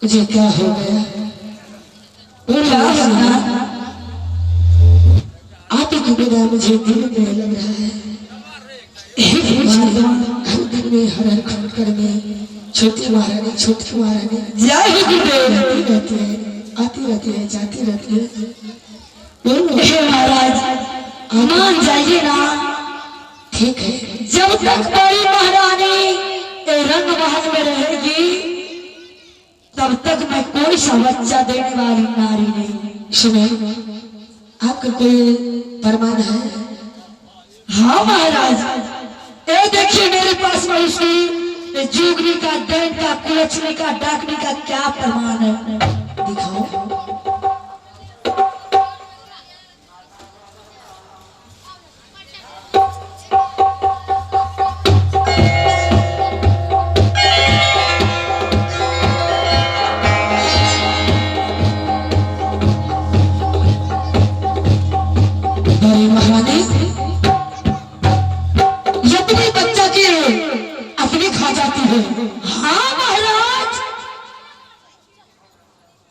मुझे क्या हो गया? आप ही की बिना मुझे दिल में लग रहा है। हर दिन में हर खटकर में छोटी महारानी आती रहती है जाती रहती है। बोलो महाराज मान जाइए ना। ठीक है, जब तक बड़ी महारानी रंग महल में रहेगी तब तक मैं कोई सा बच्चा देने वाली नारी नहीं। सुने, आपका कोई प्रमाण है? हाँ महाराज, ये देखिए मेरे पास में उसकी जुगनी का, दैन का, कुलछनी का, डाकनी का क्या प्रमाण है, दिखाओ।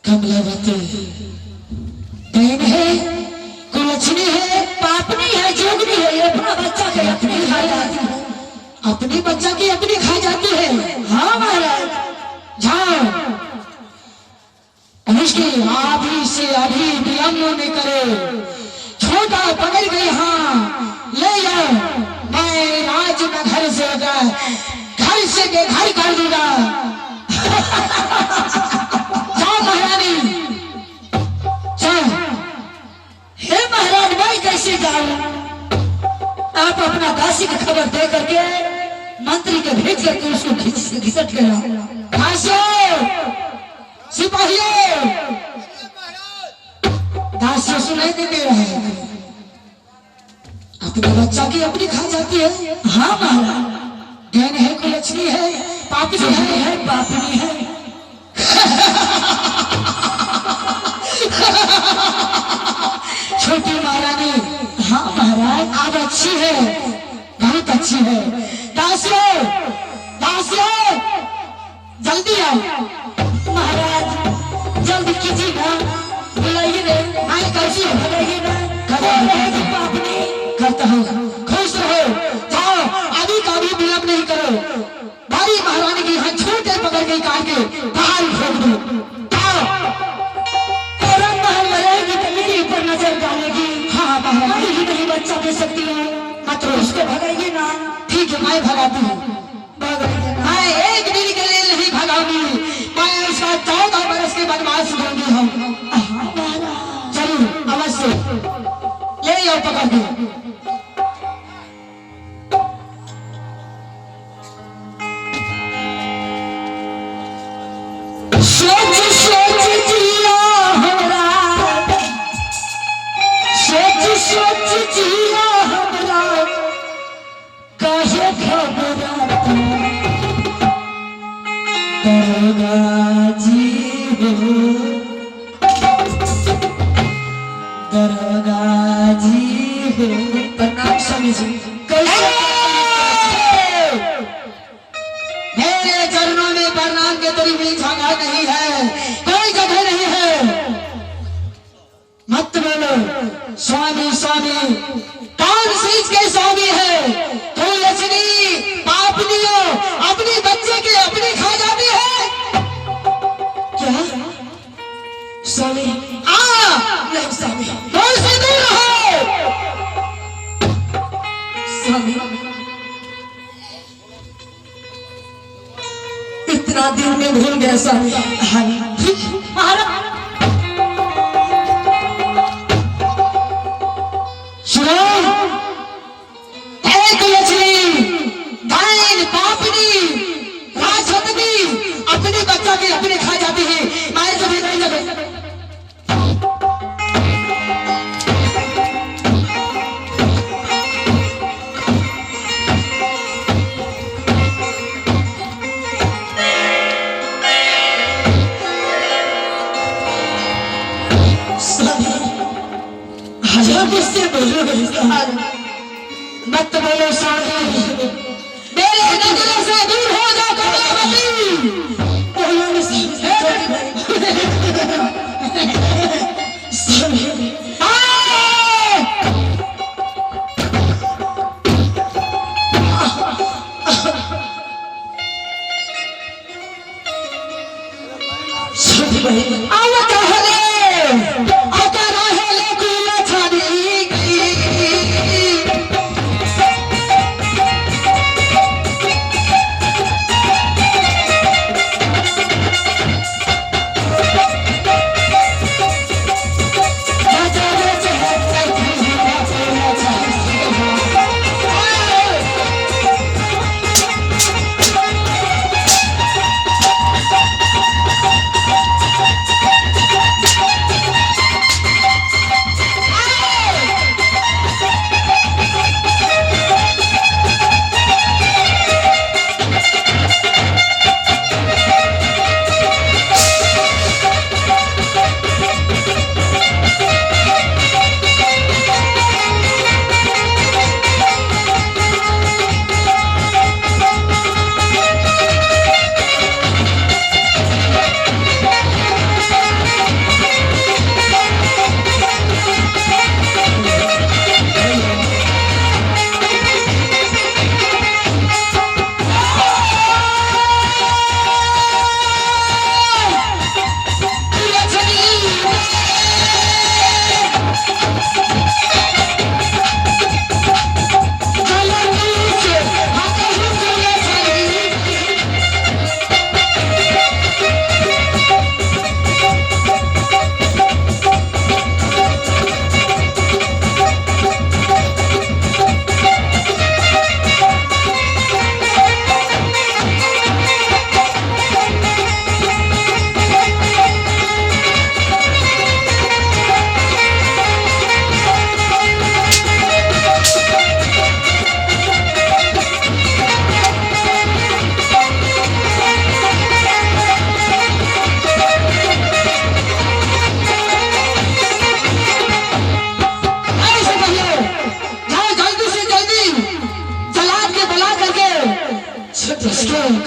कमलावती बहन है, कुलछनी है, पापनी है, जोगनी है, ये अपना बच्चा के अपनी खा जाती है, अपनी बच्चा की अपनी खा जाती है। हाँ महाराज, जाओ उसकी अभी से अभी विलम्ब न करो, छोटा पकड़ गई, हाँ ले जाओ, मैं राजनगर से घर से घर कर दूंगा। कैसे जाऊं? आप अपना दासी की खबर दे करके मंत्री के भेज करके उसको घिसट गया। सिपाहियों, दासी सुनाई नहीं दे रहा है, अपने बच्चा की अपनी खा जाती है। हाँ महाराज, दैन है, कुलछनी है, पापनी है, पापनी है। छोटी महारानी, हाँ महाराज आप अच्छी है, बहुत अच्छी है। दासियों, दासियों जल्दी आओ। महाराज जल्दी कीजिए ना, बुलाइए रे, मैं कैसी बुलाइए ना, पापनी करता हूँ, खुश रहो, जाओ, अभी का भी विलम्ब नहीं करो, बड़ी महारानी की हाथ छोटे पकड़ के काट के बाहर फेंक दो। नजर डालेगी, हाँ महाराज ही नहीं बच्चा दे सकती है, मात्र उसको भगाइए ना। ठीक है, मैं भगाती हूँ, मैं एक दिन के लिए नहीं भगाऊंगी, मैं उसका 14 बरस के बदमाश दूंगी हम। जरूर अवश्य ले जाओ, पकड़ दो। मेरे चरणों में प्रणाम के तेरी भी जगह नहीं है, कोई जगह नहीं है। मत बोलो स्वामी स्वामी, कौन सी के स्वामी है? कुलछनी पापनियों अपने बच्चे के अपनी खा जाती है क्या? स्वामी नहीं स्वामी, कौन से दूर रहो स्वामी, इतना दिन में भूल गया स्वामी। महाराज सुनो, कुलछनी, दाइन, पापनी, राजपत्नी अपने बच्चा की अपने खा जाती है, मारे सभी नहीं लगे। मुझसे बोलो मत बोलो साधु, मेरे नजरों से दूर हो जाओ।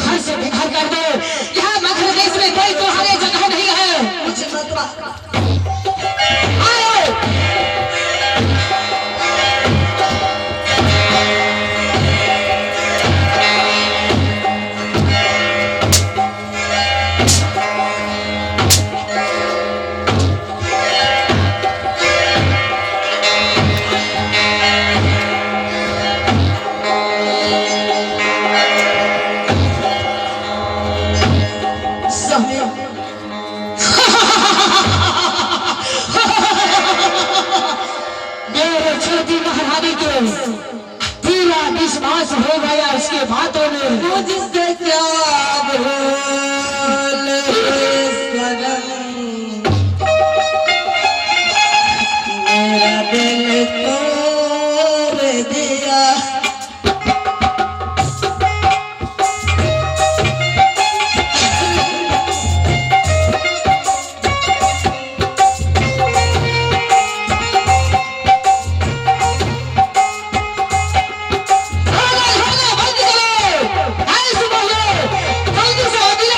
घर से बेघर कर दो। यहाँ मगध देश में कोई तुम्हारे जगह नहीं है। मुझे मत पूरा विश्वास हो गया उसके बातों में। मुझसे क्या भूल मेरा दिल तोड़ दिया। जल्दी से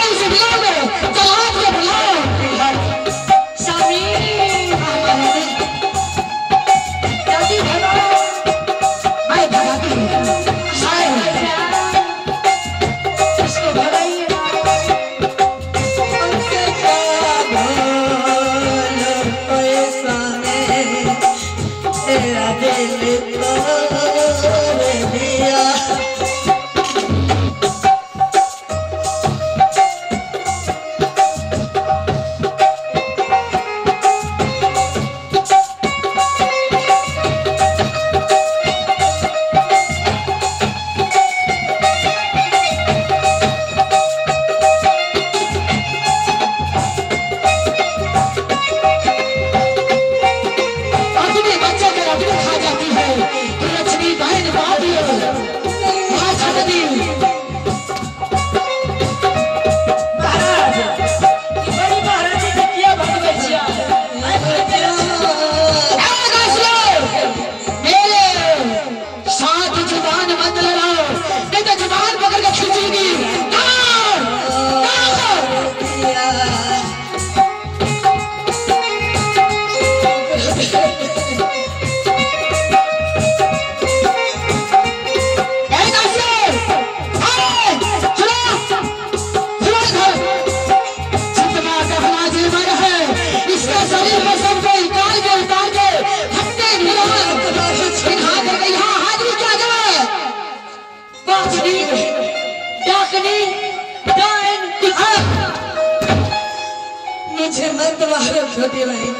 मुझे मत मारो छोटे भाई।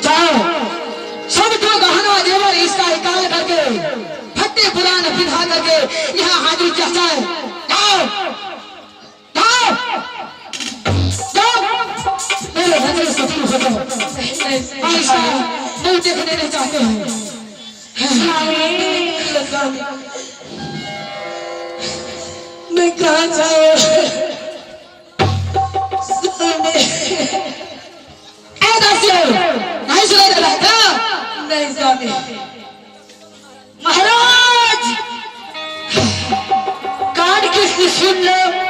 जाओ सबको गहना जेवर इसका निकाल करके फटे पुराने पिधा करके यहाँ हाजिर किया जाए। जाओ जाओ जाओ मेरे भजन सफल हो जाओ। ऐसा नहीं देखने नहीं चाहते हैं। मैं कहाँ जाऊँ? नहीं सुनाई दे रहा था? नहीं स्वामी। महाराज कान किसने सुन लो।